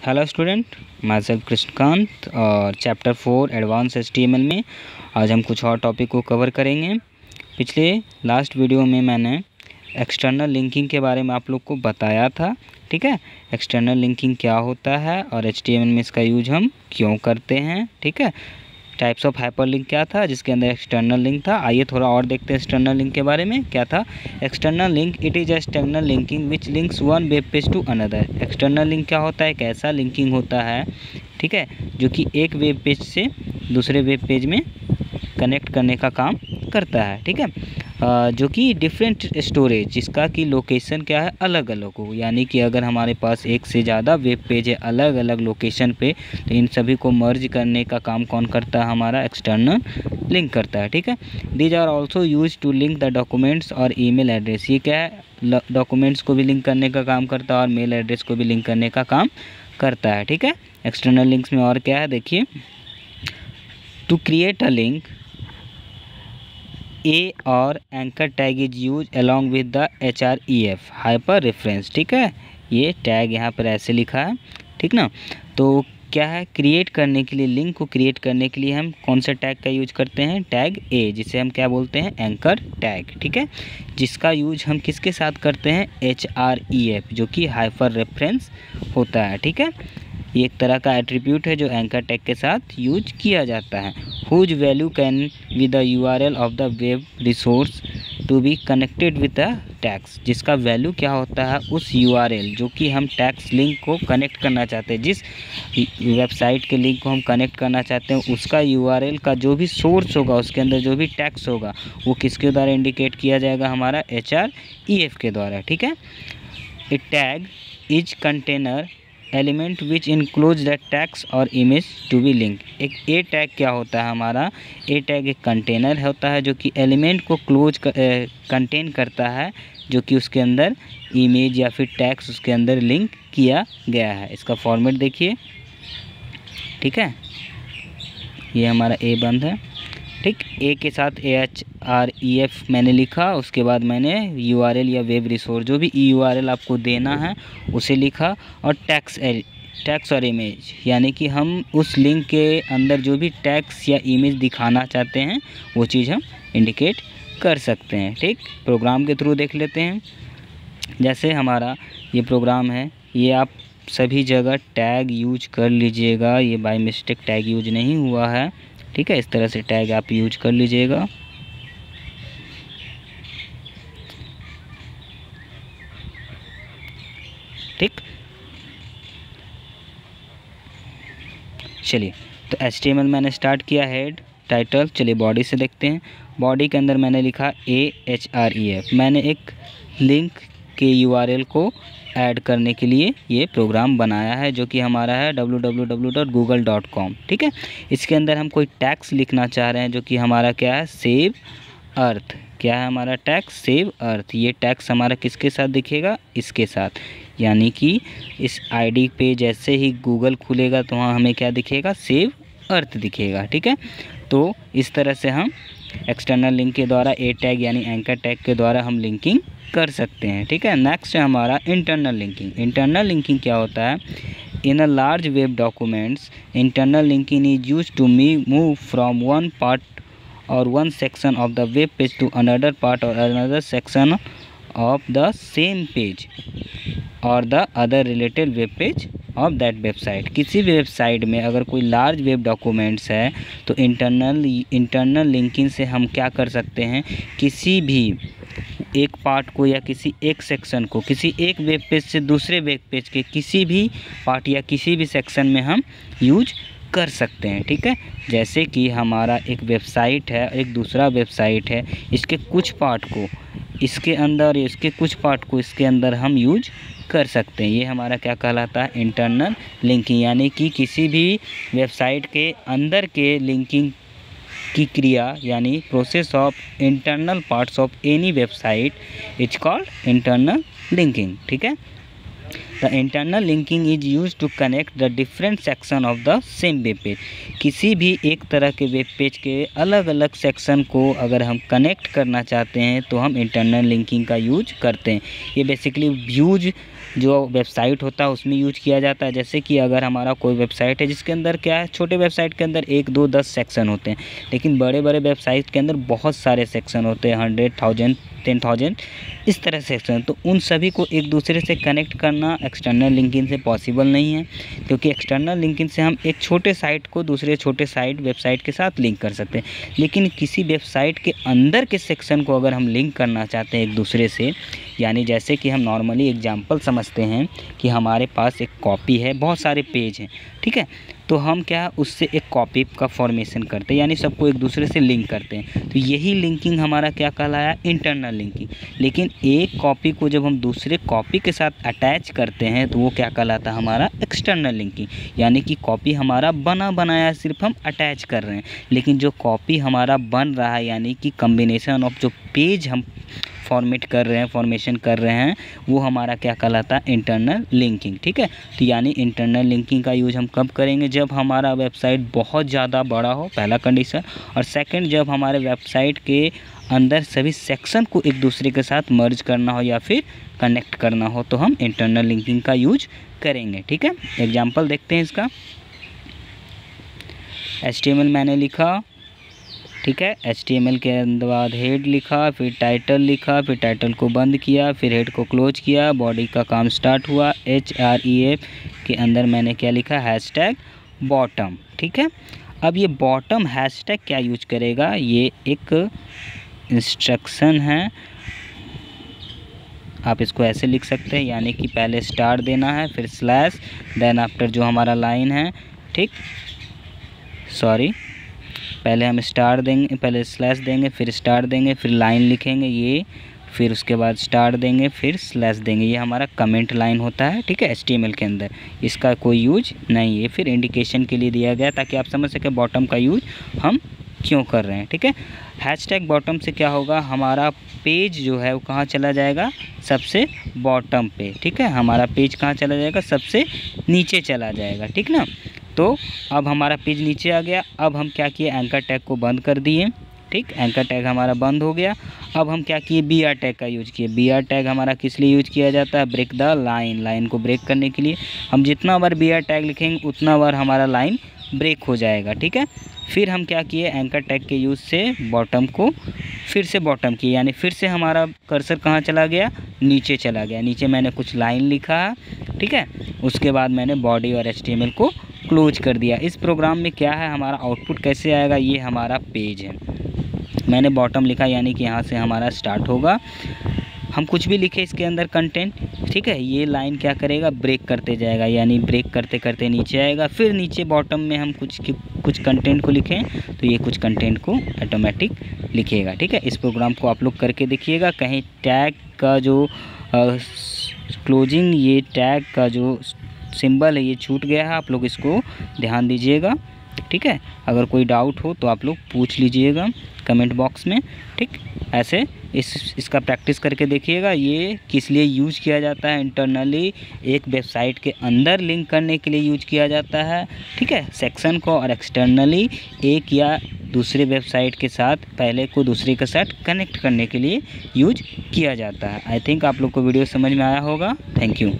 Hello student, my self Krishnakant और chapter 4 advance HTML में आज हम कुछ और टॉपिक को कवर करेंगे। पिछले लास्ट वीडियो में मैंने एक्सटर्नल लिंकिंग के बारे में आप लोग को बताया था। ठीक है, एक्सटर्नल लिंकिंग क्या होता है और HTML में इसका यूज हम क्यों करते हैं। ठीक है, टाइप्स ऑफ हाइपरलिंक क्या था जिसके अंदर एक्सटर्नल लिंक था। आइए थोड़ा और देखते हैं एक्सटर्नल लिंक के बारे में क्या था। External link it is external linking which links one web page to another. External link क्या होता है, एक ऐसा लिंकिंग होता है, ठीक है, जो कि एक वेब पेज से दूसरे वेब पेज में कनेक्ट करने का काम करता है। ठीक है, जो कि डिफरेंट स्टोरेज जिसका कि लोकेशन क्या है, अलग अलग हो। यानी कि अगर हमारे पास एक से ज़्यादा वेब पेज है अलग अलग लोकेशन पे, तो इन सभी को मर्ज करने का काम कौन करता है, हमारा एक्सटर्नल लिंक करता है। ठीक है, these are also use to link the documents और ईमेल एड्रेस। ये क्या है, डॉक्यूमेंट्स को भी लिंक करने का काम करता है और मेल एड्रेस को भी लिंक करने का काम करता है। ठीक है, एक्सटर्नल लिंक्स में और क्या है देखिए, टू क्रिएट अ लिंक ए और anchor tag is use along with the href hyper reference. ठीक है, ये टैग यहाँ पर ऐसे लिखा है, ठीक ना। तो क्या है, क्रिएट करने के लिए, लिंक को क्रिएट करने के लिए हम कौन सा टैग का यूज करते हैं, टैग ए, जिसे हम क्या बोलते हैं, एंकर टैग। ठीक है, जिसका यूज हम किसके साथ करते हैं, href, जो कि हाइपर रेफरेंस होता है। ठीक है, ये एक तरह का एट्रीब्यूट है जो एंकर टैग के साथ यूज किया जाता है। Whose value can be the URL of the web resource to be connected with the tags. जिसका वैल्यू क्या होता है, उस URL जो कि हम टैग्स लिंक को कनेक्ट करना चाहते हैं, जिस वेबसाइट के लिंक को हम कनेक्ट करना चाहते हैं, उसका URL का जो भी सोर्स होगा, उसके अंदर जो भी टैग्स होगा, वो किसके द्वारा इंडिकेट किया जाएगा, हमारा href के द्वारा। ठीक है, A tag is container element which includes the tags और इमेज टू बी लिंक। एक ए टैग क्या होता है, हमारा ए टैग एक कंटेनर होता है जो कि एलिमेंट को कंटेन करता है, जो कि उसके अंदर इमेज या फिर टैग्स उसके अंदर लिंक किया गया है। इसका फॉर्मेट देखिए, ठीक है, ये हमारा ए बंद है। ठीक, ए के साथ href मैंने लिखा, उसके बाद मैंने URL या वेब रिसोर्स जो भी URL आपको देना है उसे लिखा, और टैग्स और इमेज, यानी कि हम उस लिंक के अंदर जो भी टैग्स या इमेज दिखाना चाहते हैं वो चीज़ हम इंडिकेट कर सकते हैं। ठीक, प्रोग्राम के थ्रू देख लेते हैं। जैसे हमारा ये प्रोग्राम है, ये आप सभी जगह टैग यूज कर लीजिएगा, ये बाय मिस्टेक टैग यूज नहीं हुआ है। ठीक है, इस तरह से टैग आप यूज कर लीजिएगा। ठीक, चलिए, तो HTML मैंने स्टार्ट किया, हेड, टाइटल। चलिए बॉडी से देखते हैं। बॉडी के अंदर मैंने लिखा href। मैंने एक लिंक के URL को ऐड करने के लिए ये प्रोग्राम बनाया है, जो कि हमारा है www.google.com। ठीक है, इसके अंदर हम कोई टैग्स लिखना चाह रहे हैं, जो कि हमारा क्या है, सेव अर्थ। क्या है हमारा टैग, सेव अर्थ। ये टैग्स हमारा किसके साथ दिखेगा, इसके साथ, यानी कि इस ID पे जैसे ही गूगल खुलेगा तो वहाँ हमें क्या दिखेगा, सेव अर्थ दिखेगा। ठीक है, तो इस तरह से हम एक्सटर्नल लिंक के द्वारा ए टैग यानी एंकर टैग के द्वारा हम लिंकिंग कर सकते हैं। ठीक है, नेक्स्ट है हमारा इंटरनल लिंकिंग। इंटरनल लिंकिंग क्या होता है, in a large web documents internal linking is use to move from one part और one section of the web page to another part और another section of the same page और the other related web page of that website. किसी भी website में अगर कोई large web documents है तो इंटरनल लिंकिंग से हम क्या कर सकते हैं, किसी भी एक पार्ट को या किसी एक सेक्शन को किसी एक वेब पेज से दूसरे वेब पेज के किसी भी पार्ट या किसी भी सेक्शन में हम यूज कर सकते हैं। ठीक है, जैसे कि हमारा एक वेबसाइट है, एक दूसरा वेबसाइट है, इसके कुछ पार्ट को इसके अंदर, इसके कुछ पार्ट को इसके अंदर हम यूज कर सकते हैं। ये हमारा क्या कहलाता है, इंटरनल लिंकिंग। यानी कि किसी भी वेबसाइट के अंदर के लिंकिंग की क्रिया यानी process of internal parts of any website is called internal linking. ठीक है, the internal linking is use to connect the different section of the same web page. किसी भी एक तरह के वेब पेज के अलग अलग सेक्शन को अगर हम कनेक्ट करना चाहते हैं तो हम इंटरनल लिंकिंग का यूज करते हैं। ये बेसिकली व्यूज जो वेबसाइट होता है उसमें यूज किया जाता है। जैसे कि अगर हमारा कोई वेबसाइट है जिसके अंदर क्या है, छोटे वेबसाइट के अंदर 1, 2, 10 सेक्शन होते हैं, लेकिन बड़े बड़े वेबसाइट के अंदर बहुत सारे सेक्शन होते हैं, 100,000, 10,000 इस तरह सेक्शन। तो उन सभी को एक दूसरे से कनेक्ट करना एक्सटर्नल लिंकिंग से पॉसिबल नहीं है, क्योंकि एक्सटर्नल लिंकिंग से हम एक छोटे साइट को दूसरे छोटे साइट वेबसाइट के साथ लिंक कर सकते हैं, लेकिन किसी वेबसाइट के अंदर के सेक्शन को अगर हम लिंक करना चाहते हैं एक दूसरे से, यानी जैसे कि हम नॉर्मली एग्जांपल समझते हैं कि हमारे पास एक कॉपी है, बहुत सारे पेज हैं, ठीक है, तो हम क्या उससे एक कॉपी का फॉर्मेशन करते हैं, यानी सबको एक दूसरे से लिंक करते हैं। तो यही लिंकिंग हमारा क्या कहलाया, इंटरनल लिंकिंग। लेकिन एक कॉपी को जब हम दूसरे कॉपी के साथ अटैच करते हैं तो वो क्या कहलाता है, हमारा एक्सटर्नल लिंकिंग, यानी कि कॉपी हमारा बना बनाया सिर्फ हम अटैच कर रहे हैं, लेकिन जो कॉपी हमारा बन रहा है, यानी कि कम्बिनेशन ऑफ जो पेज हम फॉर्मेट कर रहे हैं, फॉर्मेशन कर रहे हैं, वो हमारा क्या कहलाता है, इंटरनल लिंकिंग, ठीक है। तो यानी इंटरनल लिंकिंग का यूज़ हम कब करेंगे, जब हमारा वेबसाइट बहुत ज़्यादा बड़ा हो, पहला कंडीशन, और सेकंड जब हमारे वेबसाइट के अंदर सभी सेक्शन को एक दूसरे के साथ मर्ज करना हो या फिर कनेक्ट करना हो, तो हम इंटरनल लिंकिंग का यूज करेंगे, ठीक है। एग्जाम्पल देखते हैं इसका। HTML मैंने लिखा, ठीक है, HTML के बाद हेड लिखा, फिर टाइटल लिखा, फिर टाइटल को बंद किया, फिर हेड को क्लोज किया, बॉडी का काम स्टार्ट हुआ। href के अंदर मैंने क्या लिखा, हैशटैग बॉटम, ठीक है। अब ये बॉटम हैशटैग क्या यूज करेगा, ये एक इंस्ट्रक्शन है, आप इसको ऐसे लिख सकते हैं, यानी कि पहले स्टार देना है, फिर स्लैश, देन आफ्टर जो हमारा लाइन है, ठीक, सॉरी, पहले हम स्टार देंगे, पहले स्लैश देंगे, फिर स्टार देंगे, फिर लाइन लिखेंगे ये, फिर उसके बाद स्टार देंगे, फिर स्लैश देंगे। ये हमारा कमेंट लाइन होता है, ठीक है, HTML के अंदर इसका कोई यूज नहीं है, फिर इंडिकेशन के लिए दिया गया ताकि आप समझ सकें बॉटम का यूज हम क्यों कर रहे हैं, ठीक है। हैशटैग बॉटम से क्या होगा, हमारा पेज जो है वो कहाँ चला जाएगा, सबसे बॉटम पे, ठीक है, हमारा पेज कहाँ चला जाएगा, सबसे नीचे चला जाएगा, ठीक ना। तो अब हमारा पेज नीचे आ गया। अब हम क्या किए, एंकर टैग को बंद कर दिए, ठीक, एंकर टैग हमारा बंद हो गया। अब हम क्या किए, BR टैग का यूज किए। BR टैग हमारा किस लिए यूज किया जाता है, ब्रेक द लाइन, लाइन को ब्रेक करने के लिए। हम जितना बार BR टैग लिखेंगे उतना बार हमारा लाइन ब्रेक हो जाएगा, ठीक है। फिर हम क्या किए, एंकर टैग के यूज़ से बॉटम को फिर से बॉटम किए, यानी फिर से हमारा कर्सर कहाँ चला गया, नीचे चला गया। नीचे मैंने कुछ लाइन लिखा, ठीक है, उसके बाद मैंने बॉडी और HTML को क्लोज कर दिया। इस प्रोग्राम में क्या है, हमारा आउटपुट कैसे आएगा, ये हमारा पेज है, मैंने बॉटम लिखा, यानी कि यहाँ से हमारा स्टार्ट होगा। हम कुछ भी लिखे इसके अंदर कंटेंट, ठीक है, ये लाइन क्या करेगा, ब्रेक करते जाएगा, यानी ब्रेक करते करते नीचे आएगा। फिर नीचे बॉटम में हम कुछ कंटेंट को लिखें तो ये कुछ कंटेंट को ऑटोमेटिक लिखेगा, ठीक है। इस प्रोग्राम को आप लोग करके देखिएगा, कहीं टैग का जो क्लोजिंग, ये टैग का जो सिंबल है ये छूट गया है, आप लोग इसको ध्यान दीजिएगा, ठीक है। अगर कोई डाउट हो तो आप लोग पूछ लीजिएगा कमेंट बॉक्स में, ठीक। ऐसे इसका प्रैक्टिस करके देखिएगा। ये किस लिए यूज किया जाता है, इंटरनली एक वेबसाइट के अंदर लिंक करने के लिए यूज किया जाता है, ठीक है, सेक्शन को, और एक्सटर्नली एक या दूसरे वेबसाइट के साथ पहले को दूसरे के साथ कनेक्ट करने के लिए यूज किया जाता है। आई थिंक आप लोग को वीडियो समझ में आया होगा। Thank you.